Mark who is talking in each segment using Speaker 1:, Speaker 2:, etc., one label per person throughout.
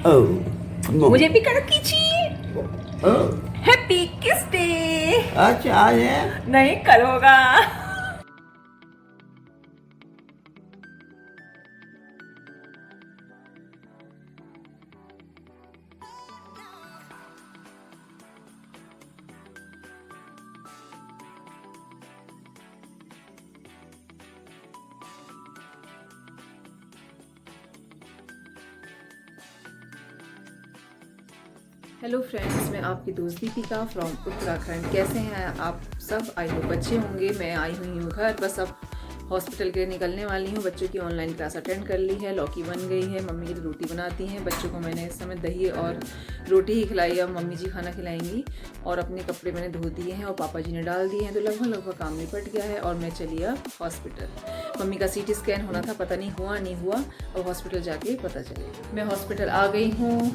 Speaker 1: ओह
Speaker 2: मुझे भी करो कीची।
Speaker 1: ओह
Speaker 2: हैप्पी किस डे।
Speaker 1: अच्छा आज है।
Speaker 2: नहीं कल होगा। हेलो फ्रेंड्स, मैं आपकी दोस्त दीपिका फ्रॉम उत्तराखंड। कैसे हैं आप सब? आई होप अच्छे होंगे। मैं आई हुई हूँ घर, बस अब हॉस्पिटल के निकलने वाली हूँ। बच्चों की ऑनलाइन क्लास अटेंड कर ली है, लौकी बन गई है, मम्मी की रोटी बनाती हैं। बच्चों को मैंने इस समय दही और रोटी ही खिलाई, अब मम्मी जी खाना खिलाएंगी। और अपने कपड़े मैंने धो दिए हैं और पापा जी ने डाल दिए हैं, तो लगभग काम निपट गया है। और मैं चली अब हॉस्पिटल। मम्मी का CT स्कैन होना था, पता नहीं हुआ नहीं हुआ, और हॉस्पिटल जाके पता चले। मैं हॉस्पिटल आ गई हूँ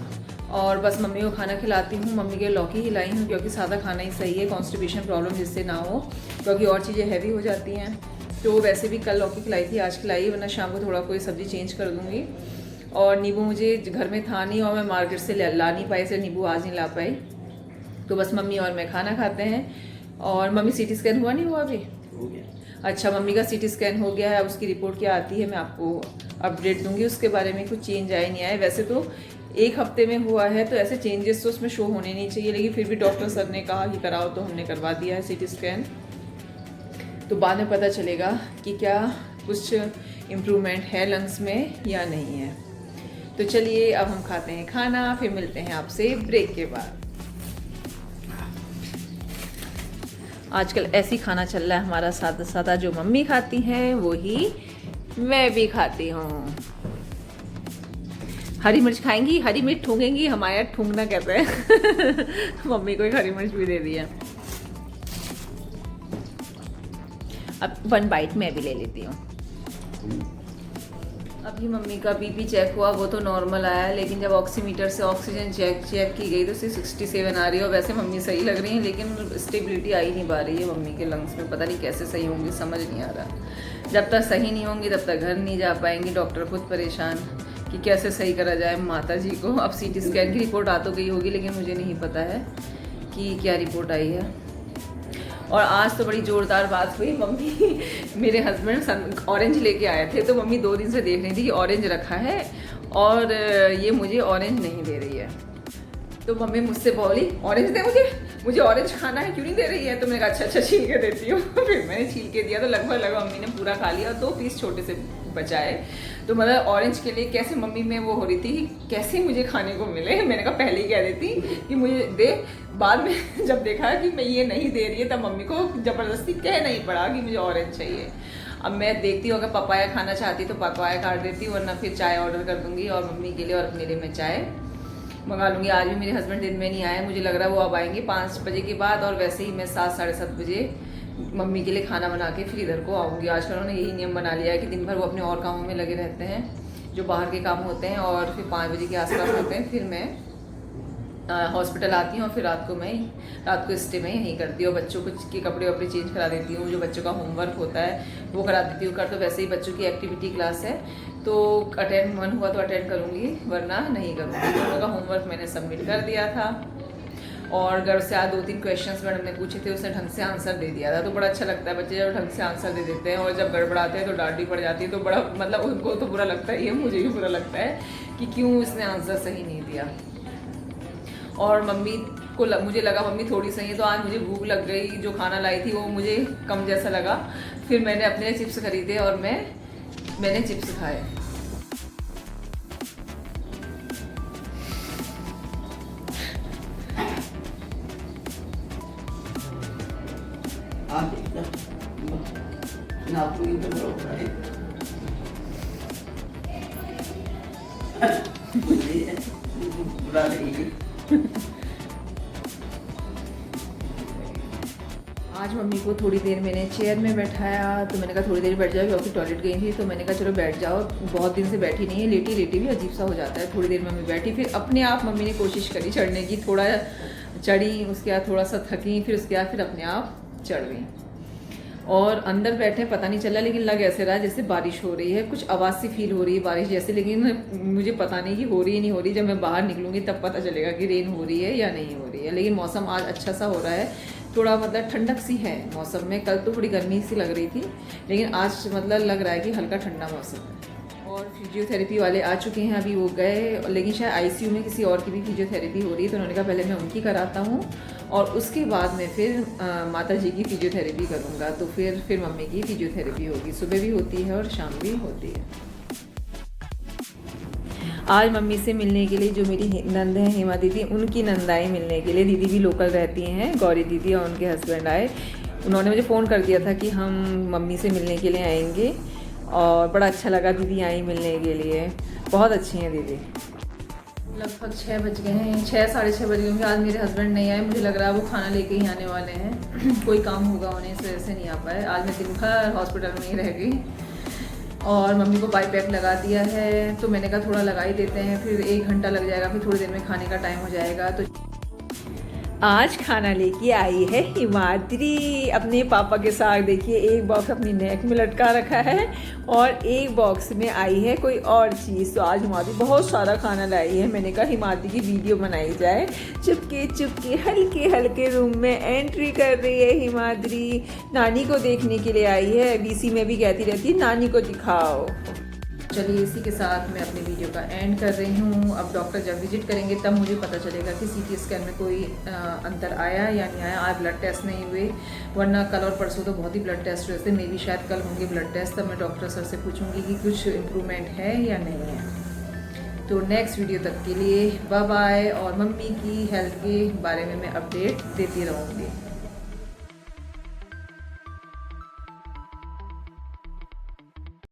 Speaker 2: और बस मम्मी को खाना खिलाती हूँ। मम्मी के लौकी खिलाई हूँ क्योंकि सादा खाना ही सही है, कॉन्स्टिपेशन प्रॉब्लम जिससे ना हो, क्योंकि और चीज़ें हैवी हो जाती हैं। तो वैसे भी कल लौकी खिलाई थी, आज खिलाई, वरना शाम को थोड़ा कोई सब्ज़ी चेंज कर दूँगी। और नींबू मुझे घर में था नहीं और मैं मार्केट से ला नहीं पाई, इसलिए नींबू आज नहीं ला पाई। तो बस मम्मी और मैं खाना खाते हैं। और मम्मी CT स्कैन हुआ नहीं हुआ अभी?
Speaker 1: हो गया।
Speaker 2: अच्छा, मम्मी का CT स्कैन हो गया है। अब उसकी रिपोर्ट क्या आती है मैं आपको अपडेट दूंगी। उसके बारे में कुछ चेंज आए नहीं आए। वैसे तो 1 हफ्ते में हुआ है, तो ऐसे चेंजेस तो उसमें शो होने नहीं चाहिए, लेकिन फिर भी डॉक्टर सर ने कहा कि कराओ, तो हमने करवा दिया है CT स्कैन। तो बाद में पता चलेगा कि क्या कुछ इम्प्रूवमेंट है लंग्स में या नहीं है। तो चलिए अब हम खाते हैं खाना, फिर मिलते हैं आपसे ब्रेक के बाद। आजकल ऐसी खाना चल रहा है हमारा, सादा सादा, जो मम्मी खाती हैं वही मैं भी खाती हूँ। हरी मिर्च खाएंगी, हरी मिर्च ठूंगेंगी, हमारे यहाँ ठूंगना कहते हैं। मम्मी को एक हरी मिर्च भी दे दिया। अब 1 बाइट मैं भी ले लेती हूँ। अभी मम्मी का BP चेक हुआ, वो तो नॉर्मल आया, लेकिन जब ऑक्सीमीटर से ऑक्सीजन चेक की गई तो 67 आ रही है। और वैसे मम्मी सही लग रही है, लेकिन स्टेबिलिटी आ ही नहीं पा रही है मम्मी के लंग्स में। पता नहीं कैसे सही होंगी, समझ नहीं आ रहा। जब तक सही नहीं होंगी तब तक घर नहीं जा पाएंगी। डॉक्टर खुद परेशान कि कैसे सही करा जाए माता जी को। अब CT स्कैन की रिपोर्ट आ तो गई होगी, लेकिन मुझे नहीं पता है कि क्या रिपोर्ट आई है। और आज तो बड़ी ज़ोरदार बात हुई। मम्मी मेरे हस्बैंड ऑरेंज लेके आए थे, तो मम्मी 2 दिन से देख रही थी कि ऑरेंज रखा है और ये मुझे ऑरेंज नहीं दे रही है। तो मम्मी मुझसे बोली ऑरेंज दे, मुझे ऑरेंज खाना है, क्यों नहीं दे रही है? तो मैंने कहा अच्छा छील के देती हूँ। फिर मैंने छील के दिया, तो लगभग मम्मी ने पूरा खा लिया, 2 पीस छोटे से बचाए। तो मतलब ऑरेंज के लिए कैसे मम्मी में वो हो रही थी, कैसे मुझे खाने को मिले। मैंने कहा पहले ही कह देती कि मुझे दे। बाद में जब देखा कि मैं ये नहीं दे रही है, तब मम्मी को ज़बरदस्ती कह नहीं पड़ा कि मुझे ऑरेंज चाहिए। अब मैं देखती हूँ, अगर पपाया खाना चाहती तो पपाया काट देती हूँ, वरना फिर चाय ऑर्डर कर दूँगी और मम्मी के लिए और अपने लिए मैं चाय मंगा लूँगी। आज भी मेरे हस्बैंड दिन में नहीं आए, मुझे लग रहा है वो अब आएंगे 5 बजे के बाद। और वैसे ही मैं 7 साढ़े 7 बजे मम्मी के लिए खाना बना के फिर इधर को आऊँगी। आजकल उन्होंने यही नियम बना लिया है कि दिन भर वो अपने और कामों में लगे रहते हैं, जो बाहर के काम होते हैं, और फिर 5 बजे के आसपास होते हैं। फिर मैं हॉस्पिटल आती हूँ और फिर रात को स्टे में यहीं करती हूँ। बच्चों के कपड़े वपड़े चेंज करा देती हूँ, जो बच्चों का होमवर्क होता है वो करा देती हूँ। तो वैसे ही बच्चों की एक्टिविटी क्लास है, तो अटेंड मन हुआ तो अटेंड करूँगी, वरना नहीं करूँगी। दोनों का होमवर्क मैंने सबमिट कर दिया था। और घर से आज 2-3 क्वेश्चंस मैडम ने पूछे थे, उसने ढंग से आंसर दे दिया था। तो बड़ा अच्छा लगता है बच्चे जब ढंग से आंसर दे देते हैं, और जब गड़बड़ाते हैं तो डांट भी पड़ जाती है। तो बड़ा मतलब उनको तो बुरा लगता ही है, मुझे भी बुरा लगता है कि क्यों इसने आंसर सही नहीं दिया। और मम्मी को मुझे लगा मम्मी थोड़ी सही है, तो आज मुझे भूख लग गई। जो खाना लाई थी वो मुझे कम जैसा लगा। फिर मैंने अपने लिए चिप्स खरीदे और मैंने चिप्स खाए।
Speaker 1: आप नापू ही तो बरोबर है। मुझे बुरा लगेगी।
Speaker 2: आज मम्मी को थोड़ी देर मैंने चेयर में बैठाया, तो मैंने कहा थोड़ी देर बैठ जाओ, क्योंकि टॉयलेट गई थी। तो मैंने कहा चलो बैठ जाओ, बहुत दिन से बैठी नहीं है, लेटी लेटी भी अजीब सा हो जाता है। थोड़ी देर मम्मी बैठी, फिर अपने आप मम्मी ने कोशिश करी चढ़ने की। थोड़ा चढ़ी, उसके बाद थोड़ा सा थकी, फिर उसके बाद फिर अपने आप चढ़ गई। और अंदर बैठे पता नहीं चला, लेकिन लग ऐसे रहा है जैसे बारिश हो रही है, कुछ आवाज़ सी फील हो रही है बारिश जैसे, लेकिन मुझे पता नहीं कि हो रही है नहीं हो रही। जब मैं बाहर निकलूँगी तब पता चलेगा कि रेन हो रही है या नहीं हो रही है। लेकिन मौसम आज अच्छा सा हो रहा है, थोड़ा मतलब ठंडक सी है मौसम में। कल तो थोड़ी गर्मी सी लग रही थी, लेकिन आज मतलब लग रहा है कि हल्का ठंडा मौसम है। और फिजियोथेरेपी वाले आ चुके हैं, अभी वो गए, लेकिन शायद आईसीयू में किसी और की भी फिजियोथेरेपी हो रही है, तो उन्होंने कहा पहले मैं उनकी कराता हूँ और उसके बाद में फिर माता जी की फिजियोथेरेपी करूँगा। तो फिर मम्मी की फिजियोथेरेपी होगी, सुबह भी होती है और शाम भी होती है। आज मम्मी से मिलने के लिए जो मेरी नंद है हेमा दीदी, उनकी नंद आई मिलने के लिए। दीदी भी लोकल रहती हैं, गौरी दीदी और उनके हस्बैंड आए। उन्होंने मुझे फ़ोन कर दिया था कि हम मम्मी से मिलने के लिए आएंगे और बड़ा अच्छा लगा दीदी आई मिलने के लिए, बहुत अच्छी हैं दीदी। लगभग 6 बज गए हैं, 6 साढ़े 6 बज गए होंगे। आज मेरे हस्बैंड नहीं आए, मुझे लग रहा है वो खाना लेके ही आने वाले हैं। कोई काम होगा उन्हें, इस वजह से नहीं आ पाए। आज मैं दिन भर हॉस्पिटल में ही रह गई और मम्मी को बाईपैक लगा दिया है, तो मैंने कहा थोड़ा लगा ही देते हैं, फिर 1 घंटा लग जाएगा, फिर थोड़ी देर में खाने का टाइम हो जाएगा। तो आज खाना लेके आई है हिमाद्री अपने पापा के साथ। देखिए एक बॉक्स अपनी नेक में लटका रखा है और एक बॉक्स में आई है कोई और चीज़। तो आज हिमाद्री बहुत सारा खाना लाई है। मैंने कहा हिमाद्री की वीडियो बनाई जाए। चुपके चुपके हल्के हल्के रूम में एंट्री कर रही है हिमाद्री, नानी को देखने के लिए आई है। बीसी में भी कहती रहती है नानी को दिखाओ। चलिए इसी के साथ मैं अपनी वीडियो का एंड कर रही हूँ। अब डॉक्टर जब विजिट करेंगे तब मुझे पता चलेगा कि सीटी स्कैन में कोई अंतर आया या नहीं आया। आज ब्लड टेस्ट नहीं हुए, वरना कल और परसों तो बहुत ही ब्लड टेस्ट हुए थे। मे बी शायद कल होंगे ब्लड टेस्ट, तब मैं डॉक्टर सर से पूछूंगी कि कुछ इम्प्रूवमेंट है या नहीं है। तो नेक्स्ट वीडियो तक के लिए बाय बाय, और मम्मी की हेल्थ के बारे में मैं अपडेट देती रहूँगी।